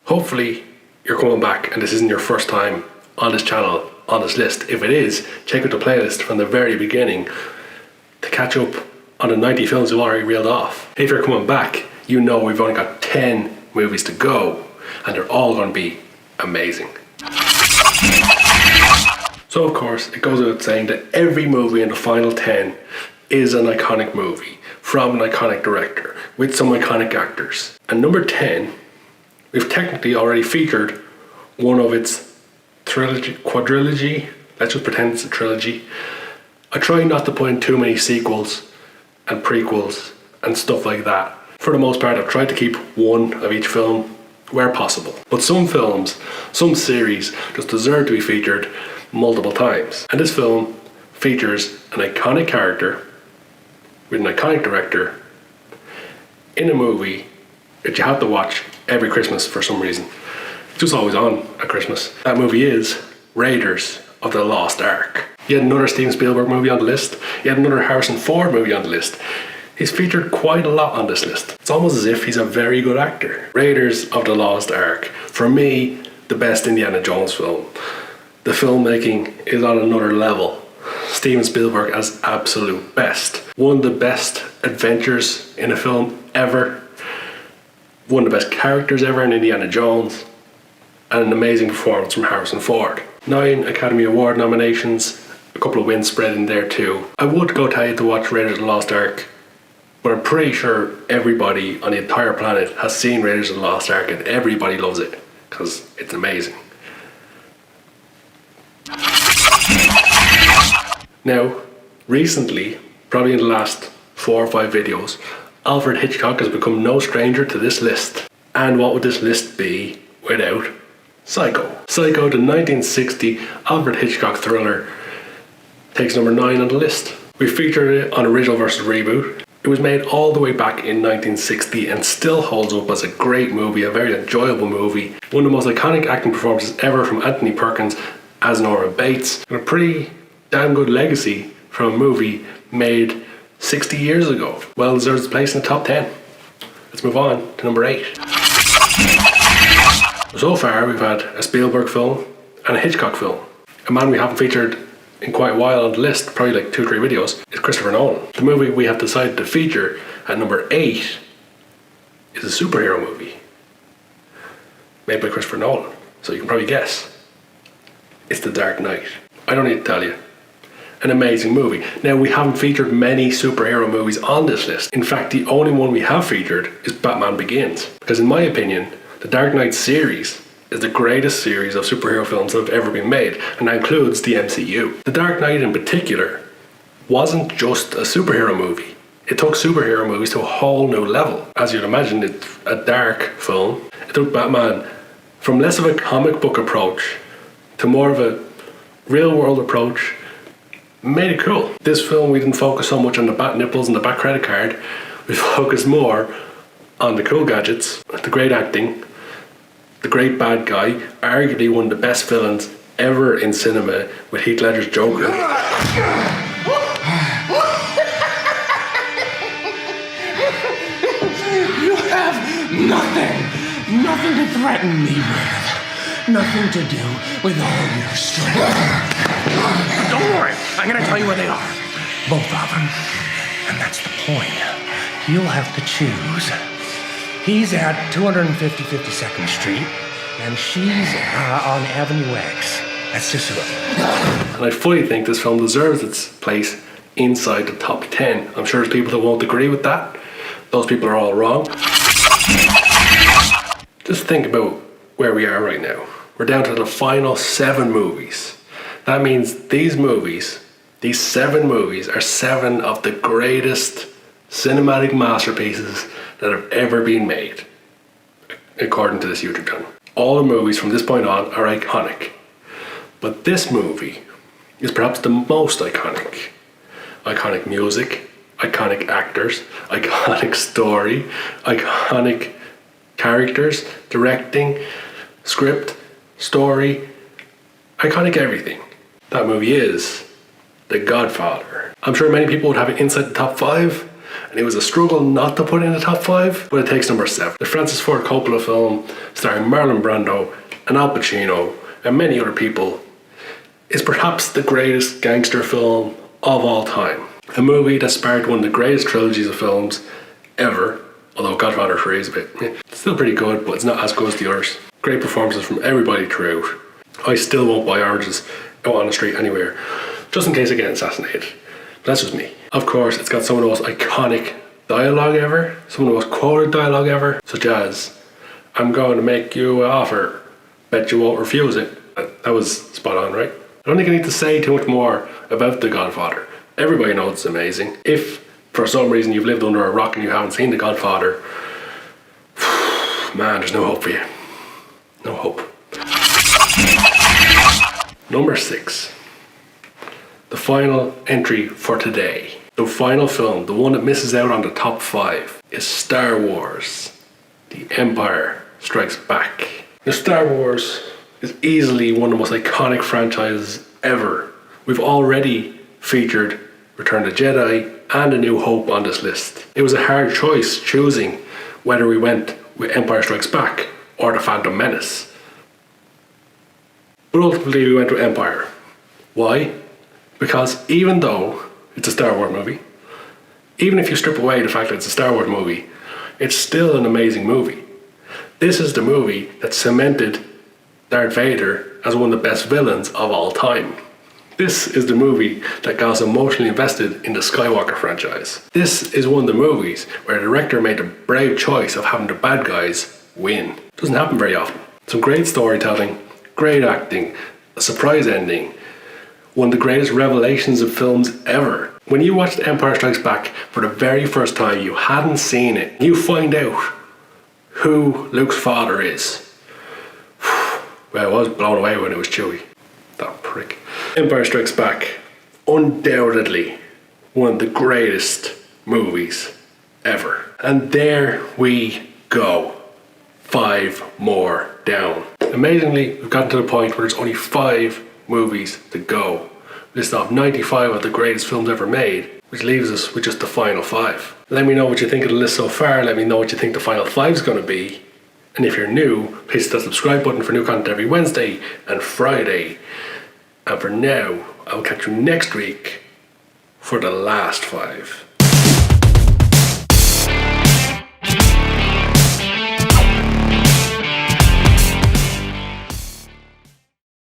Hopefully you're coming back and this isn't your first time on this channel, on this list. If it is, check out the playlist from the very beginning to catch up on the 90 films we've already reeled off. If you're coming back, you know we've only got 10 movies to go and they're all going to be amazing. So of course, it goes without saying that every movie in the final 10 is an iconic movie from an iconic director with some iconic actors. And number 10, we've technically already featured one of its quadrilogy. Let's just pretend it's a trilogy. I try not to put in too many sequels and prequels and stuff like that. For the most part, I've tried to keep one of each film where possible. But some films, some series just deserve to be featured multiple times. And this film features an iconic character with an iconic director in a movie that you have to watch every Christmas for some reason. It's just always on at Christmas. That movie is Raiders of the Lost Ark. Yet another Steven Spielberg movie on the list. Yet another Harrison Ford movie on the list. He's featured quite a lot on this list. It's almost as if he's a very good actor. Raiders of the Lost Ark. For me, the best Indiana Jones film. The filmmaking is on another level. Steven Spielberg as absolute best. One of the best adventures in a film ever. One of the best characters ever in Indiana Jones. And an amazing performance from Harrison Ford. 9 Academy Award nominations. A couple of wins spread in there too. I would go tell you to watch Raiders of the Lost Ark, but I'm pretty sure everybody on the entire planet has seen Raiders of the Lost Ark and everybody loves it because it's amazing. Now, recently, probably in the last 4 or 5 videos, Alfred Hitchcock has become no stranger to this list. And what would this list be without Psycho? Psycho, the 1960 Alfred Hitchcock thriller, takes number 9 on the list. We featured it on Original versus Reboot. It was made all the way back in 1960 and still holds up as a great movie, a very enjoyable movie. One of the most iconic acting performances ever from Anthony Perkins as Norman Bates. And a pretty damn good legacy from a movie made 60 years ago. Well deserves a place in the top 10. Let's move on to number 8. So far we've had a Spielberg film and a Hitchcock film. A man we haven't featured in quite a while on the list, probably like 2 or 3 videos, is Christopher Nolan. The movie we have decided to feature at number 8 is a superhero movie made by Christopher Nolan. So you can probably guess. It's The Dark Knight. I don't need to tell you. An amazing movie. Now, we haven't featured many superhero movies on this list. In fact, the only one we have featured is Batman Begins. Because in my opinion, the Dark Knight series is the greatest series of superhero films that have ever been made, and that includes the MCU. The Dark Knight in particular wasn't just a superhero movie. It took superhero movies to a whole new level. As you'd imagine, it's a dark film. It took Batman from less of a comic book approach to more of a real world approach. Made it cool. This film, we didn't focus so much on the bat nipples and the bat credit card. We focused more on the cool gadgets, the great acting, the great bad guy, arguably one of the best villains ever in cinema with Heath Ledger's Joker. You have nothing to threaten me with. Nothing to do with all your strength. Don't worry, I'm gonna tell you where they are. Both of them. And that's the point. You'll have to choose. He's at 250 52nd Street, and she's on Avenue X. That's just it. And I fully think this film deserves its place inside the top 10. I'm sure there's people that won't agree with that. Those people are all wrong. Just think about where we are right now. We're down to the final 7 movies. That means these movies, these 7 movies, are 7 of the greatest cinematic masterpieces that have ever been made, according to this YouTube channel. All the movies from this point on are iconic. But this movie is perhaps the most iconic. Iconic music, iconic actors, iconic story, iconic characters, directing, script, story, iconic everything. That movie is The Godfather. I'm sure many people would have it inside the top 5, and it was a struggle not to put it in the top 5, but it takes number 7. The Francis Ford Coppola film, starring Marlon Brando and Al Pacino and many other people, is perhaps the greatest gangster film of all time. A movie that sparked one of the greatest trilogies of films ever, although Godfather 3 is a bit, still pretty good, but it's not as good as the others. Great performances from everybody throughout. I still won't buy oranges out on the street anywhere, just in case I get assassinated. But that's just me. Of course, it's got some of the most iconic dialogue ever, some of the most quoted dialogue ever, such as, "I'm going to make you an offer, bet you won't refuse it." That was spot on, right? I don't think I need to say too much more about The Godfather. Everybody knows it's amazing. If for some reason you've lived under a rock and you haven't seen The Godfather, man, there's no hope for you. No hope. Number 6. The final entry for today. The final film, the one that misses out on the top 5, is Star Wars: The Empire Strikes Back. Now, Star Wars is easily one of the most iconic franchises ever. We've already featured Return of the Jedi and A New Hope on this list. It was a hard choice choosing whether we went with Empire Strikes Back or The Phantom Menace. But ultimately we went with Empire. Why? Because even though it's a Star Wars movie, even if you strip away the fact that it's a Star Wars movie, it's still an amazing movie. This is the movie that cemented Darth Vader as one of the best villains of all time. This is the movie that got us emotionally invested in the Skywalker franchise. This is one of the movies where the director made the brave choice of having the bad guys win. Doesn't happen very often. Some great storytelling, great acting, a surprise ending, one of the greatest revelations of films ever. When you watched Empire Strikes Back for the very first time, you hadn't seen it, you find out who Luke's father is. Well, I was blown away when it was Chewie. That prick. Empire Strikes Back, undoubtedly one of the greatest movies ever. And there we go. 5 more down. Amazingly, we've gotten to the point where there's only 5 movies to go. List off 95 of the greatest films ever made, which leaves us with just the final 5. Let me know what you think of the list so far. Let me know what you think the final 5 is going to be. And if you're new, please hit that subscribe button for new content every Wednesday and Friday. And for now, I'll catch you next week for the last 5.